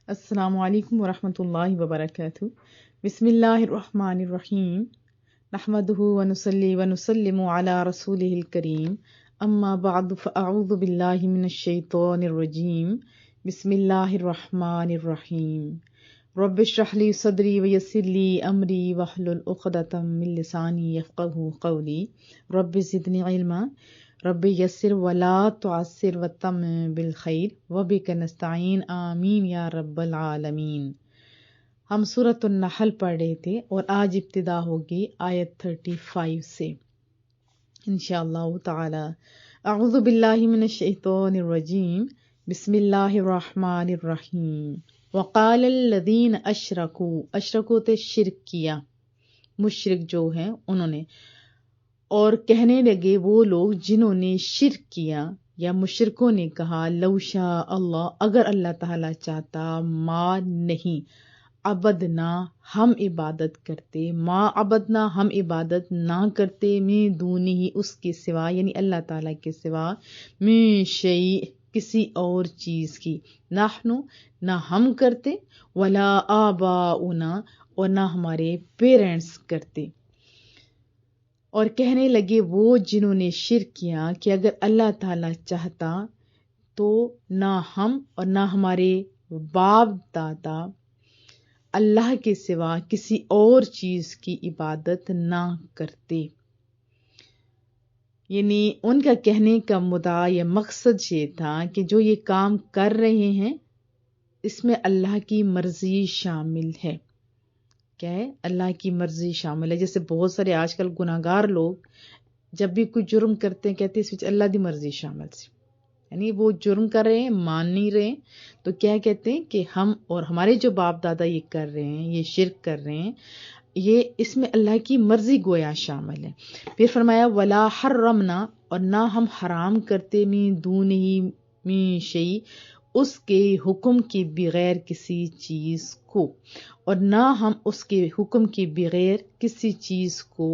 السلام علیکم ورحمۃ اللہ وبرکاتہ۔ بسم اللہ الرحمن الرحیم، نحمدہ ونصلی ونسلم علی رسولہ الکریم، اما بعد فاعوذ باللہ من الشیطان الرجیم، بسم اللہ الرحمن الرحیم۔ رب اشرح لی صدری ویسر لی امری واحلل عقدۃ من لسانی یفقہوا قولی، رب زدنی علما، رب یسر ولا تعسر وتمم بالخیر وبک نستعین آمین یا رب العالمین۔ ہم سورۃ النحل پڑھ رہے تھے اور آج ابتدا ہوگی آیت 35 سے انشاءاللہ تعالی۔ اعوذ باللہ من الشیطان الرجیم، بسم اللہ الرحمن الرحیم۔ وقال الذین اشرکوا تے شرک کیا، مشرک جو ہیں انہوں نے، اور کہنے لگے وہ لوگ جنہوں نے شرک کیا یا مشرکوں نے کہا، لو شاء اللہ، اگر اللہ تعالیٰ چاہتا، ما نہیں، عبدنا ہم عبادت کرتے، ما عبدنا ہم عبادت نہ کرتے، من دونہ اس کے سوا یعنی اللہ تعالیٰ کے سوا، من شیء کسی اور چیز کی، نحنو نہ ہم کرتے، ولا آباؤنا اور نہ ہمارے پیرنٹس کرتے۔ اور کہنے لگے وہ جنہوں نے شرک کیا کہ اگر اللہ تعالیٰ چاہتا تو نہ ہم اور نہ ہمارے باپ دادا اللہ کے سوا کسی اور چیز کی عبادت نہ کرتے۔ یعنی ان کا کہنے کا مدعا یا مقصد یہ تھا کہ جو یہ کام کر رہے ہیں اس میں اللہ کی مرضی شامل ہے۔ کیا ہے؟ اللہ کی مرضی شامل ہے۔ جیسے بہت سارے آج کل گناہگار لوگ جب بھی کوئی جرم کرتے ہیں کہتے ہیں اس وچ اللہ دی مرضی شامل سی، یعنی وہ جرم کر رہے ہیں، مان نہیں رہے، تو کیا کہتے ہیں کہ ہم اور ہمارے جو باپ دادا یہ کر رہے ہیں، یہ شرک کر رہے ہیں، یہ اس میں اللہ کی مرضی گویا شامل ہے۔ پھر فرمایا ولا حرمنا اور نہ ہم حرام کرتے، من دونہ من شیء اس کے حکم کے بغیر کسی چیز کو، اور نہ ہم اس کے حکم کے بغیر کسی چیز کو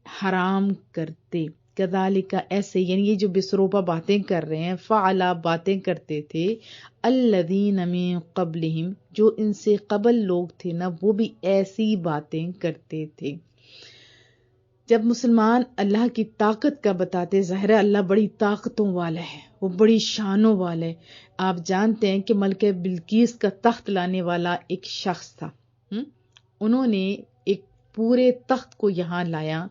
حرام کرتے۔ کذالک ایسے، یعنی یہ جو بسروپا باتیں کر رہے ہیں، فعلا باتیں کرتے تھے، الذین من قبلہم جو ان سے قبل لوگ تھے نا، وہ بھی ایسی باتیں کرتے تھے۔ جب مسلمان اللہ کی طاقت کا بتاتے، ظاہر ہے اللہ بڑی طاقتوں والا ہے، وہ بڑی شانوں والا ہے۔ آپ جانتے ہیں کہ ملکہ بلقیس کا تخت لانے والا ایک شخص تھا، انہوں نے ایک پورے تخت کو یہاں لایا۔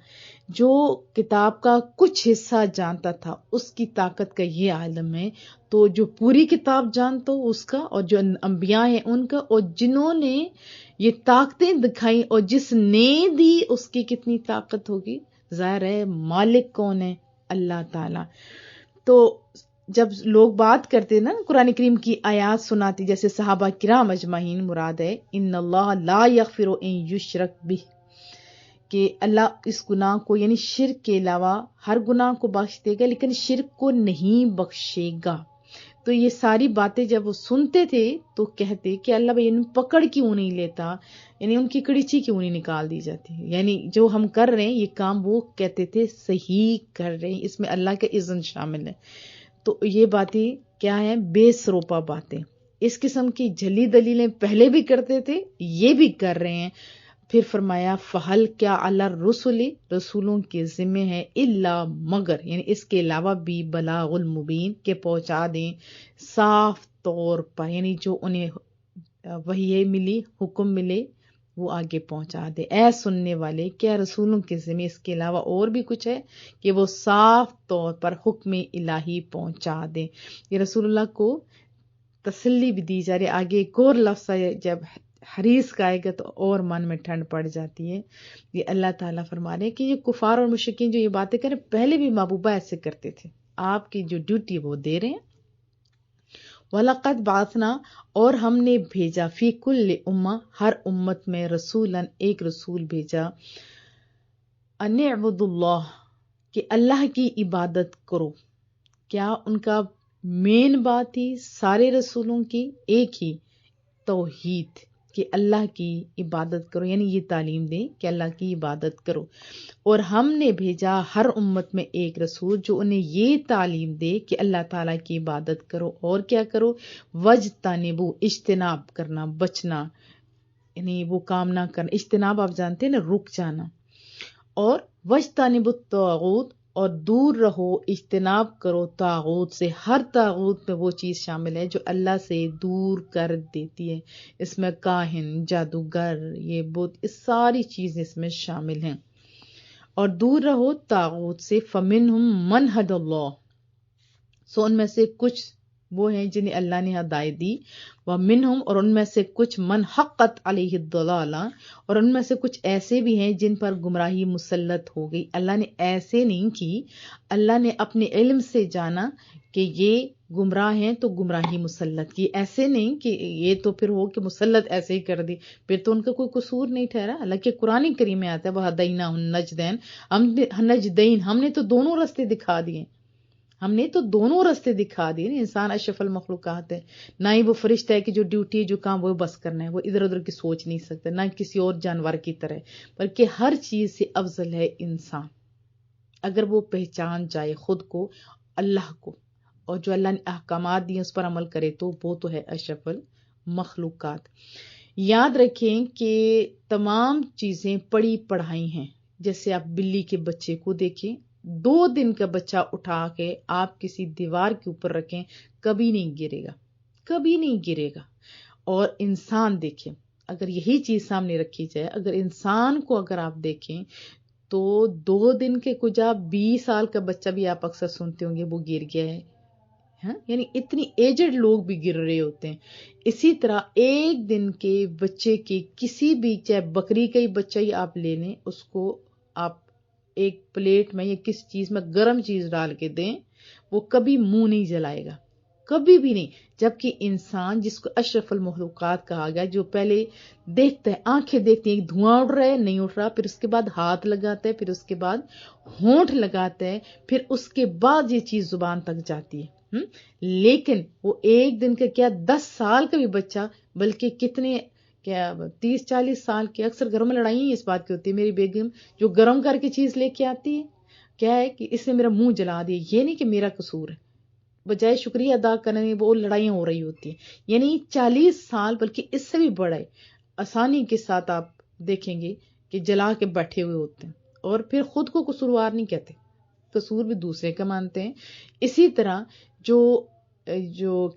جو کتاب کا کچھ حصہ جانتا تھا اس کی طاقت کا یہ عالم ہے، تو جو پوری کتاب جانتا ہو اس کا، اور جو انبیاء ہیں ان کا، اور جنہوں نے یہ طاقتیں دکھائی اور جس نے دی اس کی کتنی طاقت ہوگی۔ ظاہر ہے مالک کون ہے؟ اللہ تعالی۔ تو جب لوگ بات کرتے نا، قرآن کریم کی آیات سناتی، جیسے صحابہ کرام اجمعین مراد ہے، ان اللہ لا یغفر ان یشرک بہ، کہ اللہ اس گناہ کو یعنی شرک کے علاوہ ہر گناہ کو بخش دے گا لیکن شرک کو نہیں بخشے گا۔ تو یہ ساری باتیں جب وہ سنتے تھے تو کہتے کہ اللہ بھائی ان پکڑ کیوں نہیں لیتا، یعنی ان کی کڑیچی کیوں نہیں نکال دی جاتی، یعنی جو ہم کر رہے ہیں یہ کام، وہ کہتے تھے صحیح کر رہے ہیں، اس میں اللہ کا اذن شامل ہے۔ تو یہ باتیں کیا ہیں؟ بے سروپا باتیں، اس قسم کی جھلی دلیلیں پہلے بھی کرتے تھے، یہ بھی کر رہے ہیں۔ پھر فرمایا فہل کیا علی الرسل رسولوں کے ذمہ ہے، الا مگر یعنی اس کے علاوہ بھی بلاغ المبین کہ پہنچا دیں صاف طور پر، یعنی جو انہیں وحی ملی، حکم ملے، وہ آگے پہنچا دے۔ اے سننے والے، کیا رسولوں کے ذمہ اس کے علاوہ اور بھی کچھ ہے کہ وہ صاف طور پر حکم الہی پہنچا دیں۔ یہ رسول اللہ کو تسلی بھی دی جا رہی۔ آگے ایک اور لفظ ہے، جب حریص کا آئے گا تو اور من میں ٹھنڈ پڑ جاتی ہے۔ یہ اللہ تعالیٰ فرما رہے ہیں کہ یہ کفار اور مشرکین جو یہ باتیں کریں، پہلے بھی محبوبہ ایسے کرتے تھے، آپ کی جو ڈیوٹی وہ دے رہے ہیں۔ وَلَقَدْ بَعَثْنَا اور ہم نے بھیجا، فی کل امہ ہر امت میں، رسولاً ایک رسول بھیجا، ان اعبدوا اللہ کہ اللہ کی عبادت کرو۔ کیا ان کا مین بات تھی سارے رسولوں کی؟ ایک ہی، توحید، کہ اللہ کی عبادت کرو، یعنی یہ تعلیم دیں کہ اللہ کی عبادت کرو. اور ہم نے بھیجا ہر امت میں ایک رسول جو انہیں یہ تعلیم دے کہ اللہ تعالیٰ کی عبادت کرو. اور کیا کرو؟ وجتنبو، اجتناب کرنا، بچنا، یعنی وہ کام نہ کرنا. اجتناب آپ جانتے ہیں نا، رک جانا. اور وجتنبو الطاغوت، اور دور رہو، اجتناب کرو طاغوت سے. ہر طاغوت میں وہ چیز شامل ہے جو اللہ سے دور کر دیتی ہے. اس میں کاہن، جادوگر، یہ بت، یہ ساری چیزیں اس میں شامل ہیں. اور دور رہو طاغوت سے. فمنہم من ہدی اللہ، سو ان میں سے کچھ وہ ہیں جنہیں اللہ نے ہدایت دی. ومنہم، اور ان میں سے کچھ من حقت علیہ الضلالہ، اور ان میں سے کچھ ایسے بھی ہیں جن پر گمراہی مسلط ہو گئی. اللہ نے ایسے نہیں کی، اللہ نے اپنے علم سے جانا کہ یہ گمراہ ہیں تو گمراہی مسلط کی. ایسے نہیں کہ یہ تو پھر ہو کہ مسلط ایسے ہی کر دی، پھر تو ان کا کوئی قصور نہیں ٹھہرا. حالانکہ قرآن کریم میں آتا ہے وَهَدَيْنَاهُ النَّجْدَيْنِ، ہم نے تو دونوں راستے دکھا دیے، ہم نے تو دونوں راستے دکھا دیے. انسان اشرف المخلوقات ہے، نہ ہی وہ فرشتہ ہے کہ جو ڈیوٹی جو کام وہ بس کرنا ہے، وہ ادھر ادھر کی سوچ نہیں سکتا، نہ کسی اور جانور کی طرح، بلکہ ہر چیز سے افضل ہے انسان. اگر وہ پہچان جائے خود کو، اللہ کو، اور جو اللہ نے احکامات دیے اس پر عمل کرے، تو وہ تو ہے اشرف المخلوقات. یاد رکھیں کہ تمام چیزیں پڑھی پڑھائی ہیں. جیسے آپ بلی کے بچے کو دیکھیں، 2 دن کا بچہ اٹھا کے آپ کسی دیوار کے اوپر رکھیں، کبھی نہیں گرے گا، کبھی نہیں گرے گا. اور انسان دیکھیں، اگر یہی چیز سامنے رکھی جائے، اگر انسان کو اگر آپ دیکھیں تو 2 دن کے کجا 20 سال کا بچہ بھی آپ اکثر سنتے ہوں گے وہ گر گیا ہے. یعنی اتنی ایجڈ لوگ بھی گر رہے ہوتے ہیں. اسی طرح 1 دن کے بچے کے کسی بھی، چاہے بکری کا ہی بچہ ہی آپ لے لیں، اس کو آپ ایک پلیٹ میں یا کسی چیز میں گرم چیز ڈال کے دیں، وہ کبھی منہ نہیں جلائے گا، کبھی بھی نہیں. جبکہ انسان جس کو اشرف المخلوقات کہا گیا، جو پہلے دیکھتا ہے، آنکھیں دیکھتی ہیں دھواں اڑ رہا ہے نہیں اڑ رہا، پھر اس کے بعد ہاتھ لگاتا ہے، پھر اس کے بعد ہونٹ لگاتا ہے، پھر اس کے بعد یہ چیز زبان تک جاتی ہے. لیکن وہ 1 دن کا کیا 10 سال کا بھی بچہ، بلکہ کتنے کیا 30-40 سال کے، اکثر گھروں میں لڑائی اس بات کی ہوتی ہے. میری بیگم جو گرم کر کے چیز لے کے آتی ہے، کیا ہے کہ اس نے میرا منہ جلا دیا، یہ نہیں کہ میرا قصور ہے، بجائے شکریہ ادا کرنے وہ لڑائیاں ہو رہی ہوتی ہیں. یعنی 40 سال بلکہ اس سے بھی بڑا ہے، آسانی کے ساتھ آپ دیکھیں گے کہ جلا کے بیٹھے ہوئے ہوتے ہیں، اور پھر خود کو قصوروار نہیں کہتے، قصور بھی دوسرے کا مانتے ہیں. اسی طرح جو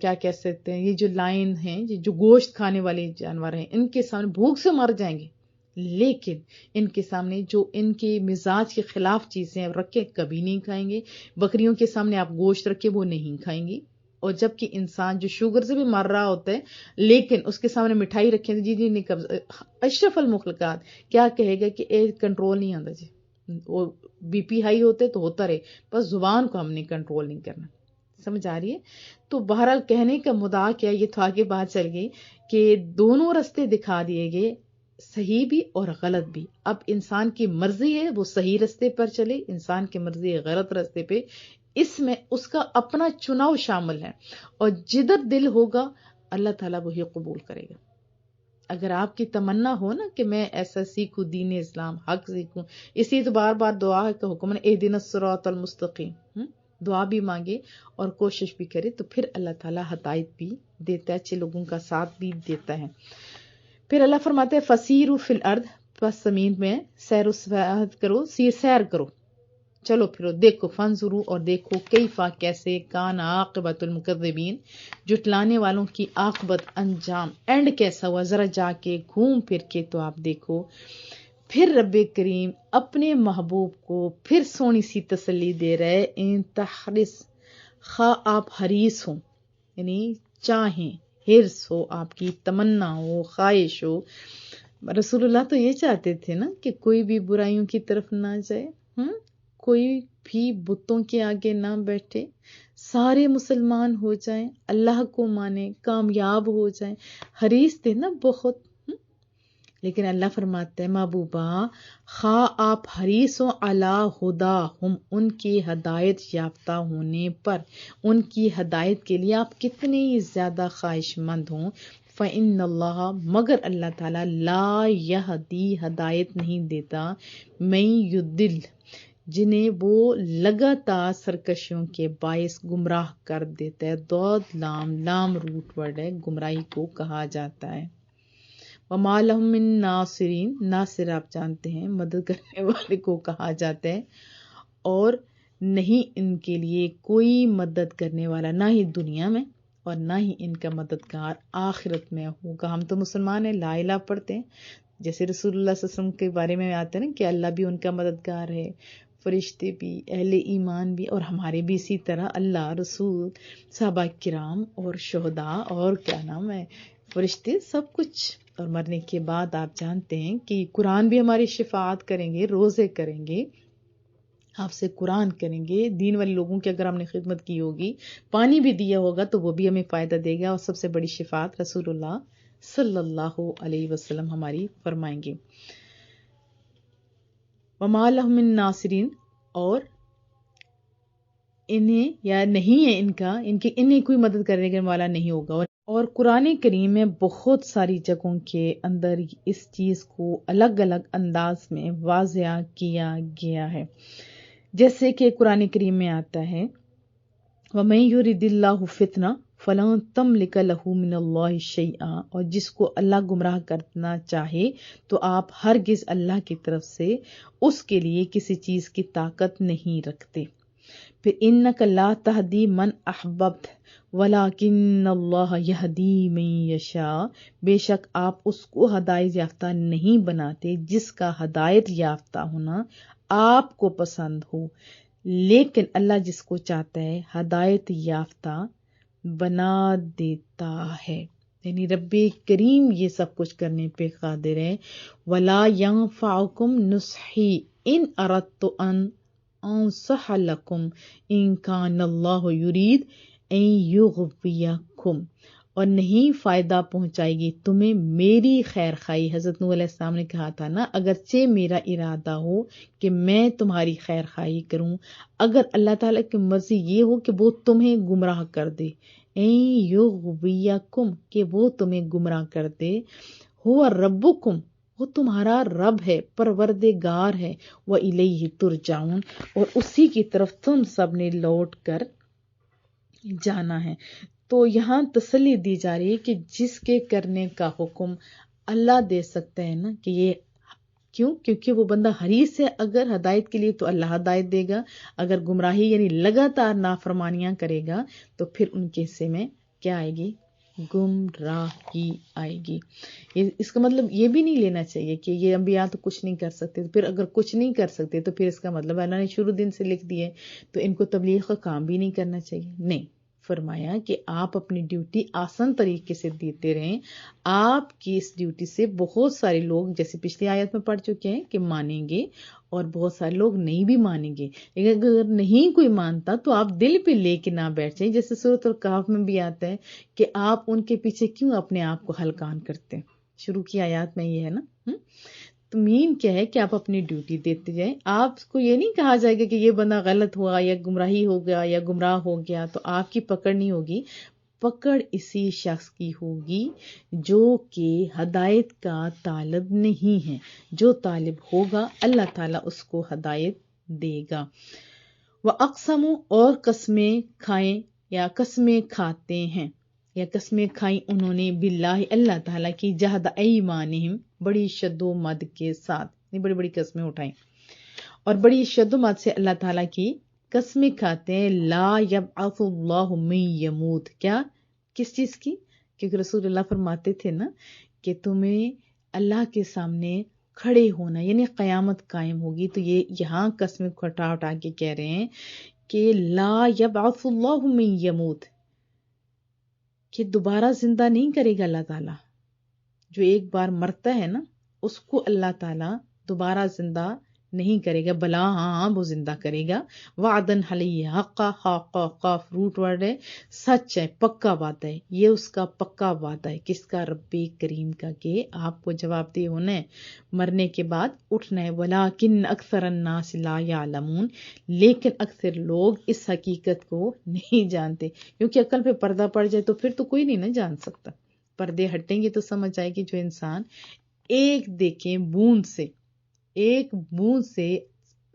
کیا کہہ سکتے ہیں، یہ جو لائن ہیں، جو گوشت کھانے والے جانور ہیں، ان کے سامنے بھوک سے مر جائیں گے، لیکن ان کے سامنے جو ان کے مزاج کے خلاف چیزیں رکھے کبھی نہیں کھائیں گے. بکریوں کے سامنے آپ گوشت رکھے وہ نہیں کھائیں گی. اور جبکہ انسان جو شوگر سے بھی مر رہا ہوتا ہے، لیکن اس کے سامنے مٹھائی رکھیں جی جی نہیں قبض. اشرف المخلوقات کیا کہے گا کہ اے کنٹرول نہیں آتا جی، وہ بی پی ہائی ہوتے تو ہوتا رہے، بس زبان کو ہم نے کنٹرول نہیں کرنا. سمجھ آ رہی ہے؟ تو بہرحال کہنے کا مدعا کیا، یہ تو آگے بات چل گئی کہ دونوں راستے دکھا دیے گئے، صحیح بھی اور غلط بھی. اب انسان کی مرضی ہے وہ صحیح راستے پر چلے، انسان کی مرضی ہے غلط راستے پہ. اس میں اس کا اپنا چناؤ شامل ہے، اور جدھر دل ہوگا اللہ تعالیٰ وہی قبول کرے گا. اگر آپ کی تمنا ہو نا کہ میں ایسا سیکھوں، دین اسلام حق سیکھوں، اسی تو بار بار دعا کا حکم ہے، اہدنا الصراط المستقیم. دعا بھی مانگے اور کوشش بھی کرے تو پھر اللہ تعالیٰ ہدایت بھی دیتا ہے، اچھے لوگوں کا ساتھ بھی دیتا ہے. پھر اللہ فرماتے ہیں فسیروا فی الارض، پس زمین میں سیر و سیاحت کرو، سیر کرو، چلو پھرو، دیکھو، فانظروا، اور دیکھو، کیفا کیسے، کان عاقبۃ المکذبین، جھٹلانے والوں کی عاقبت، انجام، اینڈ کیسا ہوا، ذرا جا کے گھوم پھر کے تو آپ دیکھو. پھر رب کریم اپنے محبوب کو پھر سونی سی تسلی دے رہے، ان تحرس، خواہ آپ حریص ہوں، یعنی چاہیں، حرص ہو، آپ کی تمنا ہو، خواہش ہو. رسول اللہ تو یہ چاہتے تھے نا کہ کوئی بھی برائیوں کی طرف نہ جائے، کوئی بھی بتوں کے آگے نہ بیٹھے، سارے مسلمان ہو جائیں، اللہ کو مانیں، کامیاب ہو جائیں. حریص تھے نا بہت. لیکن اللہ فرماتے ہیں محبوبہ خواہ آپ حریص و علی ہدا ہم، ان کی ہدایت یافتہ ہونے پر، ان کی ہدایت کے لیے آپ کتنے ہی زیادہ خواہش مند ہوں، فإن اللہ، مگر اللہ تعالیٰ لا یہدی، ہدایت نہیں دیتا، من یضل، جنہیں وہ لگاتار سرکشیوں کے باعث گمراہ کر دیتا ہے۔ دود لام، لام روٹ ورڈ ہے، گمراہی کو کہا جاتا ہے۔ وَمَا لَهُم مِّن نَاصِرِينَ، ناصر آپ جانتے ہیں مدد کرنے والے کو کہا جاتا ہے، اور نہیں ان کے لیے کوئی مدد کرنے والا، نہ ہی دنیا میں اور نہ ہی ان کا مددگار آخرت میں ہوگا۔ ہم تو مسلمان ہیں، لا الہ پڑھتے ہیں، جیسے رسول اللہ صلی اللہ علیہ وسلم کے بارے میں آتے ہیں نا کہ اللہ بھی ان کا مددگار ہے، فرشتے بھی، اہل ایمان بھی، اور ہمارے بھی اسی طرح اللہ، رسول، صحابہ کرام اور شہداء اور کیا نام ہے، فرشتے، سب کچھ۔ اور مرنے کے بعد آپ جانتے ہیں کہ قرآن بھی ہماری شفاعت کریں گے، روزے کریں گے، آپ سے قرآن کریں گے، دین والے لوگوں کی اگر ہم نے خدمت کی ہوگی، پانی بھی دیا ہوگا تو وہ بھی ہمیں فائدہ دے گا، اور سب سے بڑی شفاعت رسول اللہ صلی اللہ علیہ وسلم ہماری فرمائیں گے۔ وَمَا لَهُم مِّن نَاصِرِينَ، اور انہیں یا نہیں ہے انہیں کوئی مدد کرنے والا نہیں ہوگا۔ اور قرآن کریم میں بہت ساری جگہوں کے اندر اس چیز کو الگ الگ انداز میں واضح کیا گیا ہے، جیسے کہ قرآن کریم میں آتا ہے وَمَن يُرِدِ اللَّهُ فِتْنَةً فَلَن تَمْلِكَ لَهُ مِنَ اللَّهِ شَيْئًا، اور جس کو اللہ گمراہ کرنا چاہے تو آپ ہرگز اللہ کی طرف سے اس کے لیے کسی چیز کی طاقت نہیں رکھتے۔ پھر اِنَّكَ لَا تَهْدِي مَنْ أَحْبَبْتَ وَلَكِنَّ اللَّهَ يَهْدِي مَن يَشَاءُ، بے شک آپ اس کو ہدایت یافتہ نہیں بناتے جس کا ہدایت یافتہ ہونا آپ کو پسند ہو، لیکن اللہ جس کو چاہتا ہے ہدایت یافتہ بنا دیتا ہے۔ یعنی رب کریم یہ سب کچھ کرنے پہ قادر ہے۔ وَلَا يَنفَعُكُمْ نُصْحِي إِنْ أَرَدْتُ أَنْ أَنصَحَ لَكُمْ إِنْ كَانَ اللَّهُ يُرِيدُ أَنْ يُغْوِيَكُمْ، اور نہیں فائدہ پہنچائے گی تمہیں میری خیر خواہی۔ حضرت نوح علیہ السلام نے کہا تھا نا، اگرچہ میرا ارادہ ہو کہ میں تمہاری خیر خواہی کروں، اگر اللہ تعالیٰ کی مرضی یہ ہو کہ وہ تمہیں گمراہ کر دے، أَنْ يُغْوِيَكُمْ، کہ وہ تمہیں گمراہ کر دے، هُوَ رَبُّكُمْ، وہ تمہارا رب ہے، پروردگار ہے، وَإِلَيْهِ تُرْجَعُونَ، اور اسی کی طرف تم سب نے لوٹ کر جانا ہے۔ تو یہاں تسلی دی جا رہی ہے کہ جس کے کرنے کا حکم اللہ دے سکتا ہے نا، کہ یہ کیوں؟ کیونکہ وہ بندہ حریص ہے اگر ہدایت کے لیے تو اللہ ہدایت دے گا، اگر گمراہی یعنی لگاتار نافرمانیاں کرے گا تو پھر ان کے حصے میں کیا آئے گی؟ گمراہی آئے گی۔ اس کا مطلب یہ بھی نہیں لینا چاہیے کہ یہ انبیاء تو کچھ نہیں کر سکتے، پھر اگر کچھ نہیں کر سکتے تو پھر اس کا مطلب اللہ نے شروع دن سے لکھ دیے تو ان کو تبلیغ کا کام بھی نہیں کرنا چاہیے۔ نہیں، فرمایا کہ آپ اپنی ڈیوٹی آسان طریقے سے دیتے رہیں۔ آپ کی اس ڈیوٹی سے بہت سارے لوگ، جیسے پچھلی آیت میں پڑھ چکے ہیں، کہ مانیں گے، اور بہت سارے لوگ نہیں بھی مانیں گے، لیکن اگر نہیں کوئی مانتا تو آپ دل پہ لے کے نہ بیٹھ جائیں، جیسے سورۃ الکہف میں بھی آتا ہے کہ آپ ان کے پیچھے کیوں اپنے آپ کو ہلکان کرتے ہیں۔ شروع کی آیات میں یہ ہے نا۔ تو مین کیا ہے کہ آپ اپنی ڈیوٹی دیتے جائیں۔ آپ کو یہ نہیں کہا جائے گا کہ یہ بندہ غلط ہوا یا گمراہی ہو گیا یا گمراہ ہو گیا تو آپ کی پکڑ نہیں ہوگی، پکڑ اسی شخص کی ہوگی جو کہ ہدایت کا طالب نہیں ہے۔ جو طالب ہوگا اللہ تعالیٰ اس کو ہدایت دے گا۔ وَأَقْسَمُوا، اور قسمیں کھائیں یا قسمیں کھاتے ہیں یا قسمیں کھائیں انہوں نے، باللہ اللہ تعالیٰ کی، جہد ایمانہم، بڑی شد و مد کے ساتھ، بڑی بڑی قسمیں اٹھائیں اور بڑی شد و مد سے اللہ تعالیٰ کی قسمیں کھاتے ہیں۔ لا یبعث اللہ من یموت، کیا؟ کس چیز کی؟ کیونکہ رسول اللہ فرماتے تھے نا کہ تمہیں اللہ کے سامنے کھڑے ہونا، یعنی قیامت قائم ہوگی، تو یہ یہاں قسمیں اٹھا اٹھا کے کہہ رہے ہیں کہ لا یبعث اللہ من یموت، کہ دوبارہ زندہ نہیں کرے گا اللہ تعالیٰ۔ جو ایک بار مرتا ہے نا اس کو اللہ تعالیٰ دوبارہ زندہ نہیں کرے گا، بلا ہاں وہ زندہ کرے گا. وعدن علیہ حقا، حقا قاف روٹ ورڈ ہے، سچ ہے، پکا وعدہ ہے، یہ اس کا پکا وعدہ ہے. کس کا؟ رب کریم کا، کہ آپ کو جواب دہ ہونا ہے، مرنے کے بعد اٹھنا ہے. ولیکن اکثر الناس لا یعلمون، لیکن اکثر لوگ اس حقیقت کو نہیں جانتے. کیونکہ عقل پہ پردہ پڑ جائے تو پھر تو کوئی نہیں نا جان سکتا. پردے ہٹیں گے تو سمجھ آئے گی جو انسان ایک دیکھیں ایک بوند سے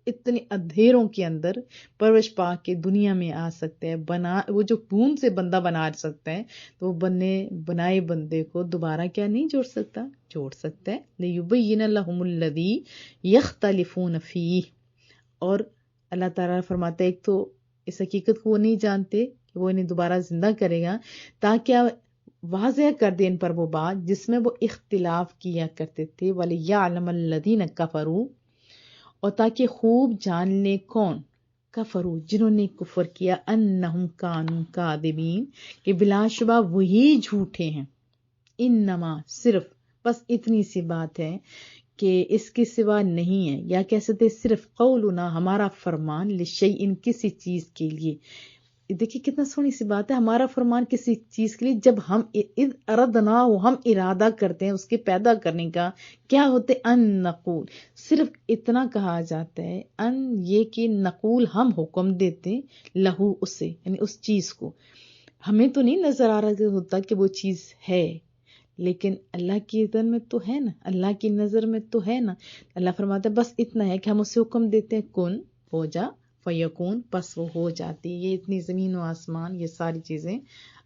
اتنے اندھیروں کے اندر پرورش پا کے دنیا میں آ سکتا ہے. وہ جو بوند سے بندہ بنا سکتا ہے تو وہ بنائے بندے کو دوبارہ کیا نہیں جوڑ سکتا ہے. لیبین لہم الذی یختلفون فیہ. اور اللہ تعالیٰ فرماتا ہے ایک تو اس حقیقت کو وہ نہیں جانتے کہ وہ انہیں دوبارہ زندہ کرے گا، تاکہ واضح کر دیں ان پر وہ بات جس میں وہ اختلاف کیا کرتے تھے. وَلِيَعْلَمَ الَّذِينَ كَفَرُوا، اور تاکہ خوب جان لے کون؟ کفروا، جنہوں نے کفر کیا، انہم کانوا کاذبین، کہ بلا شبہ وہی جھوٹے ہیں. انما، صرف، بس اتنی سی بات ہے کہ اس کے سوا نہیں ہے، یا کہہ سکتے صرف قولنا، ہمارا فرمان، لشیء، کسی چیز کے لیے. دیکھیں کتنا سونی سی بات ہے، ہمارا فرمان کسی چیز کے لیے، جب ہم اذ اردنا، ہم ارادہ کرتے ہیں اس کے پیدا کرنے کا، کیا ہوتے؟ ان نقول، صرف اتنا کہا جاتا ہے، ان یہ کہ نقول، ہم حکم دیتے، لہو، اسے، یعنی اس چیز کو. ہمیں تو نہیں نظر آ رہا ہوتا کہ وہ چیز ہے، لیکن اللہ کی اذن میں تو ہے نا، اللہ کی نظر میں تو ہے نا. اللہ فرماتا ہے بس اتنا ہے کہ ہم اسے حکم دیتے ہیں، کن، ہو جا، فیکون، بس وہ ہو جاتی. یہ اتنی زمین و آسمان، یہ ساری چیزیں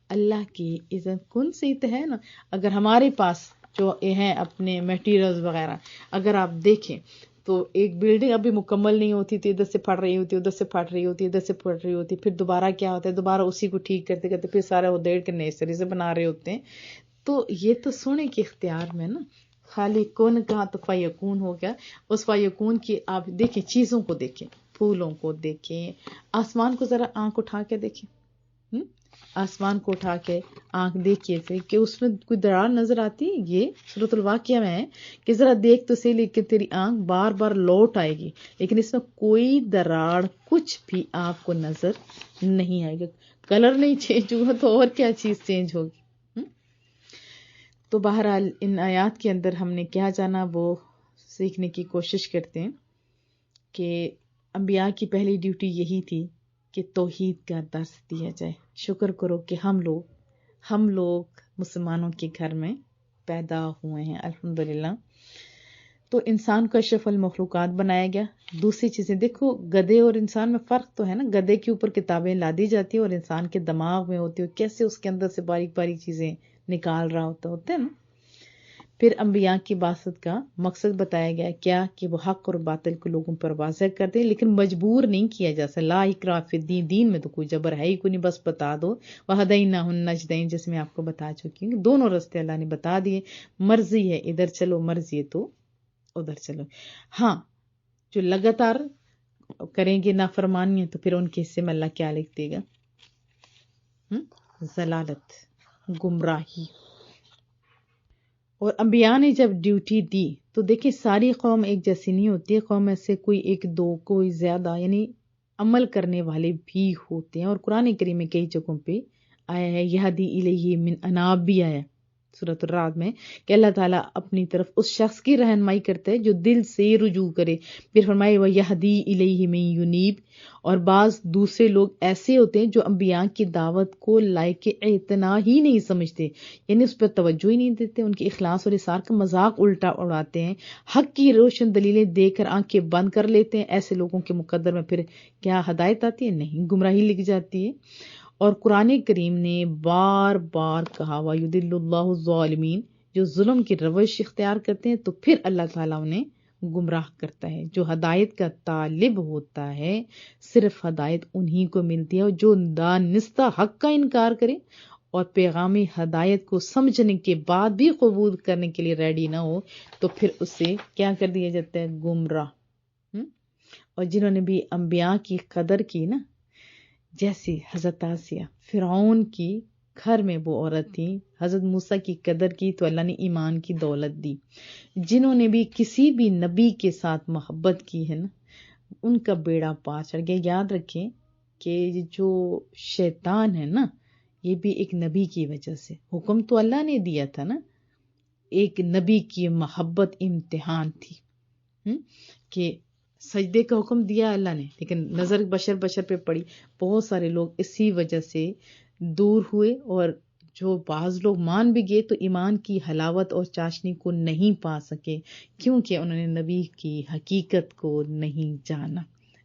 اللہ کی اذن، کن سے ہی تو ہے نا. اگر ہمارے پاس جو ہیں اپنے میٹیریلز وغیرہ، اگر آپ دیکھیں تو ایک بلڈنگ ابھی مکمل نہیں ہوتی تو ادھر سے پھٹ رہی ہوتی، ادھر سے پھٹ رہی ہوتی، ادھر سے پھٹ رہی ہوتی، پھر دوبارہ کیا ہوتا ہے، دوبارہ اسی کو ٹھیک کرتے کرتے پھر سارا ادھیڑ کے نئے سرے سے بنا رہے ہوتے ہیں. تو یہ تو سونے کے اختیار میں نا، خالی کون کہا تو فیکون ہو گیا. اس فیکون کی آپ دیکھیں، چیزوں کو دیکھیں، پھولوں کو دیکھیں، آسمان کو ذرا آنکھ اٹھا کے دیکھیں، آسمان کو اٹھا کے آنکھ دیکھیے سے کہ اس میں کوئی دراڑ نظر آتی ہے. یہ سورۃ الواقعہ میں ہے کہ ذرا دیکھ تو صحیح، لیکن تیری آنکھ بار بار لوٹ آئے گی، لیکن اس میں کوئی دراڑ کچھ بھی آپ کو نظر نہیں آئے گا. کلر نہیں چینج ہوا تو اور کیا چیز چینج ہوگی. تو بہرحال ان آیات کے اندر ہم نے کیا جانا وہ سیکھنے کی کوشش کرتے ہیں کہ انبیاء کی پہلی ڈیوٹی یہی تھی کہ توحید کا درس دیا جائے. شکر کرو کہ ہم لوگ مسلمانوں کے گھر میں پیدا ہوئے ہیں، الحمدللہ. تو انسان کو اشرف المخلوقات بنایا گیا. دوسری چیزیں دیکھو، گدھے اور انسان میں فرق تو ہے نا. گدھے کے اوپر کتابیں لادی جاتی ہیں اور انسان کے دماغ میں ہوتی ہے، کیسے اس کے اندر سے باریک باریک چیزیں نکال رہا ہوتا ہے نا. پھر انبیاء کی بعثت کا مقصد بتایا گیا، کیا کہ وہ حق اور باطل کو لوگوں پر واضح کر دیں، لیکن مجبور نہیں کیا جا سکتا. لا اکراہ فی الدین، دین میں تو کوئی جبر ہے ہی کوئی نہیں، بس بتا دو. وہدیناہ النجدین، جس میں آپ کو بتا چکی ہوں، دونوں راستے اللہ نے بتا دیے. مرضی ہے ادھر چلو، مرضی ہے تو ادھر چلو. ہاں، جو لگاتار کریں گے نافرمانی تو پھر ان کے حصے میں اللہ کیا لکھ دے گا؟ ضلالت، گمراہی. اور انبیاء نے جب ڈیوٹی دی تو دیکھیں ساری قوم ایک جیسی نہیں ہوتی ہے، قوم میں سے کوئی ایک دو، کوئی زیادہ، یعنی عمل کرنے والے بھی ہوتے ہیں. اور قرآن کریم میں کئی جگہوں پہ آیا ہے، یہدی الیہ من اناب بھی آیا سورۃ الرعد میں، کہ اللہ تعالیٰ اپنی طرف اس شخص کی رہنمائی کرتا ہے جو دل سے رجوع کرے. پھر فرمائے وَيَهْدِي إِلَيْهِ مَن يُنِيبُ. اور بعض دوسرے لوگ ایسے ہوتے ہیں جو انبیاء کی دعوت کو لائق اعتنا ہی نہیں سمجھتے، یعنی اس پر توجہ ہی نہیں دیتے، ان کے اخلاص اور اصرار کا مذاق الٹا اڑاتے ہیں، حق کی روشن دلیلیں دے کر آنکھیں بند کر لیتے ہیں. ایسے لوگوں کے مقدر میں پھر کیا ہدایت آتی ہے؟ نہیں، گمراہی لکھ جاتی ہے. اور قرآن کریم نے بار بار کہا وَيُضِلُّ اللَّهُ الظَّالِمِينَ، جو ظلم کی روش اختیار کرتے ہیں تو پھر اللہ تعالیٰ انہیں گمراہ کرتا ہے. جو ہدایت کا طالب ہوتا ہے صرف ہدایت انہی کو ملتی ہے، اور جو دانستہ حق کا انکار کرے اور پیغام ہدایت کو سمجھنے کے بعد بھی قبول کرنے کے لیے ریڈی نہ ہو تو پھر اسے کیا کر دیا جاتا ہے؟ گمراہ. اور جنہوں نے بھی انبیاء کی قدر کی نا، جیسے حضرت آسیہ، فرعون کی گھر میں وہ عورت تھی، حضرت موسیٰ کی قدر کی تو اللہ نے ایمان کی دولت دی. جنہوں نے بھی کسی بھی نبی کے ساتھ محبت کی ہے نا، ان کا بیڑا پار چڑھ گیا. یاد رکھیں کہ جو شیطان ہے نا، یہ بھی ایک نبی کی وجہ سے، حکم تو اللہ نے دیا تھا نا، ایک نبی کی محبت امتحان تھی کہ سجدے کا حکم دیا اللہ نے، لیکن نظر بشر پہ پڑی. بہت سارے لوگ اسی وجہ سے دور ہوئے، اور جو بعض لوگ مان بھی گئے تو ایمان کی حلاوت اور چاشنی کو نہیں پا سکے، کیونکہ انہوں نے نبی کی حقیقت کو نہیں جانا.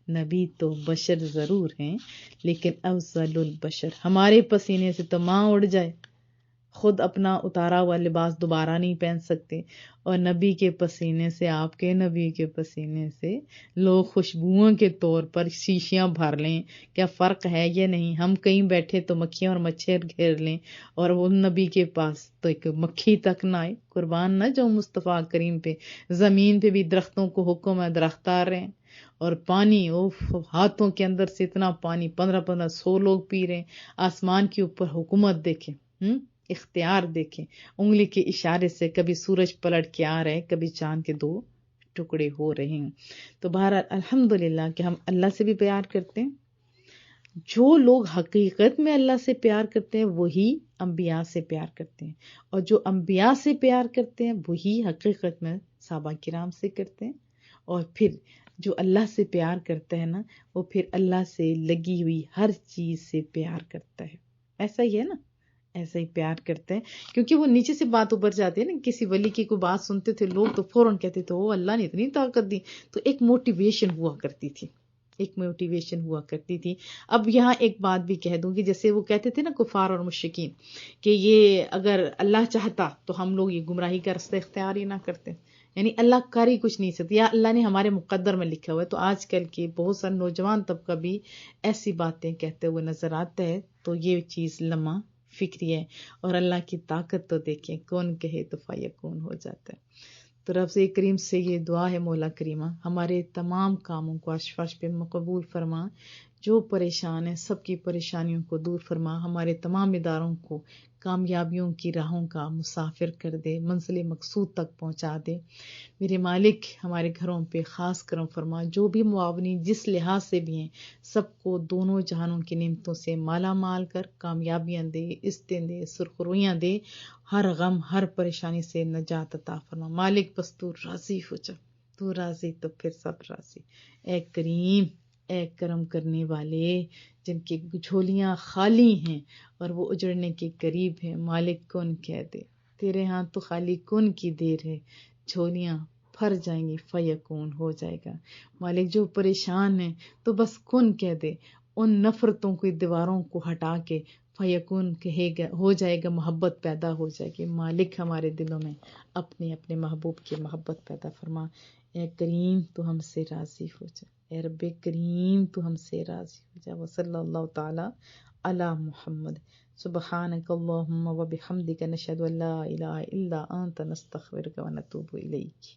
نبی تو بشر ضرور ہیں، لیکن افضل البشر. ہمارے پسینے سے تو ماں اڑ جائے، خود اپنا اتارا ہوا لباس دوبارہ نہیں پہن سکتے، اور نبی کے پسینے سے، آپ کے نبی کے پسینے سے لوگ خوشبوؤں کے طور پر شیشیاں بھر لیں. کیا فرق ہے یہ نہیں؟ ہم کہیں بیٹھے تو مکھیاں اور مچھر گھیر لیں، اور وہ نبی کے پاس تو ایک مکھی تک نہ آئے. قربان نہ جو مصطفیٰ کریم پہ. زمین پہ بھی درختوں کو حکم ہے، درخت آ رہے ہیں، اور پانی ہاتھوں کے اندر سے اتنا پانی 1500 لوگ پی رہے ہیں. آسمان کے اوپر حکومت دیکھیں، اختیار دیکھیں، انگلی کے اشارے سے کبھی سورج پلٹ کے آ رہے، کبھی چاند کے 2 ٹکڑے ہو رہے ہیں. تو بہرحال الحمدللہ کہ ہم اللہ سے بھی پیار کرتے ہیں. جو لوگ حقیقت میں اللہ سے پیار کرتے ہیں وہی انبیاء سے پیار کرتے ہیں، اور جو انبیاء سے پیار کرتے ہیں وہی حقیقت میں صحابہ کرام سے کرتے ہیں. اور پھر جو اللہ سے پیار کرتا ہے نا، وہ پھر اللہ سے لگی ہوئی ہر چیز سے پیار کرتا ہے. ایسا ہی ہے نا، ایسا ہی پیار کرتے ہیں، کیونکہ وہ نیچے سے بات اوپر جاتی ہے نا. کسی ولی کی کوئی بات سنتے تھے لوگ تو فوراً کہتے تھے او اللہ نے اتنی طاقت دی. تو ایک موٹیویشن ہوا کرتی تھی، ایک موٹیویشن ہوا کرتی تھی. اب یہاں ایک بات بھی کہہ دوں گی، جیسے وہ کہتے تھے نا کفار اور مشرکین کہ یہ اگر اللہ چاہتا تو ہم لوگ یہ گمراہی کا رستہ اختیار ہی نہ کرتے، یعنی اللہ کر ہی کچھ نہیں سکتا، یا اللہ نے ہمارے مقدر میں لکھا ہوا ہے. تو آج کل کے بہت سارے نوجوان طبقہ بھی ایسی باتیں کہتے ہوئے نظر آتا ہے. تو یہ چیز لمحہ فکری ہے، اور اللہ کی طاقت تو دیکھیں، کون کہے تو فیکون ہو جاتا ہے. تو رب سے کریم سے یہ دعا ہے مولا کریمہ ہمارے تمام کاموں کو عرش فرش پہ مقبول فرما. جو پریشان ہیں سب کی پریشانیوں کو دور فرما. ہمارے تمام اداروں کو کامیابیوں کی راہوں کا مسافر کر دے، منزل مقصود تک پہنچا دے. میرے مالک ہمارے گھروں پہ خاص کرم فرما. جو بھی معاونین جس لحاظ سے بھی ہیں، سب کو دونوں جہانوں کی نعمتوں سے مالا مال کر کامیابیاں دے، عزتیں دے، سرخرویاں دے. ہر غم ہر پریشانی سے نجات عطا فرما. مالک بس تو راضی ہو جا، تو راضی تو پھر سب راضی. اے کریم، اے کرم کرنے والے، جن کی جھولیاں خالی ہیں اور وہ اجڑنے کے قریب ہیں، مالک کن کہہ دے تیرے ہاں تو خالی کن کی دیر ہے، جھولیاں بھر جائیں گی، فیکون ہو جائے گا. مالک جو پریشان ہیں تو بس کن کہہ دے، ان نفرتوں کی دیواروں کو ہٹا کے فیکون کہے گا، ہو جائے گا، محبت پیدا ہو جائے گی. مالک ہمارے دلوں میں اپنے اپنے محبوب کی محبت پیدا فرما. اے کریم تو ہم سے راضی ہو جا، اے رب کریم تو ہم سے راضی ہو جا. وصلی اللہ تعالی علی محمد. سبحانک اللہم و بحمدک، نشہد ان لا الہ الا انت، نستغفرک و نتوب الیک.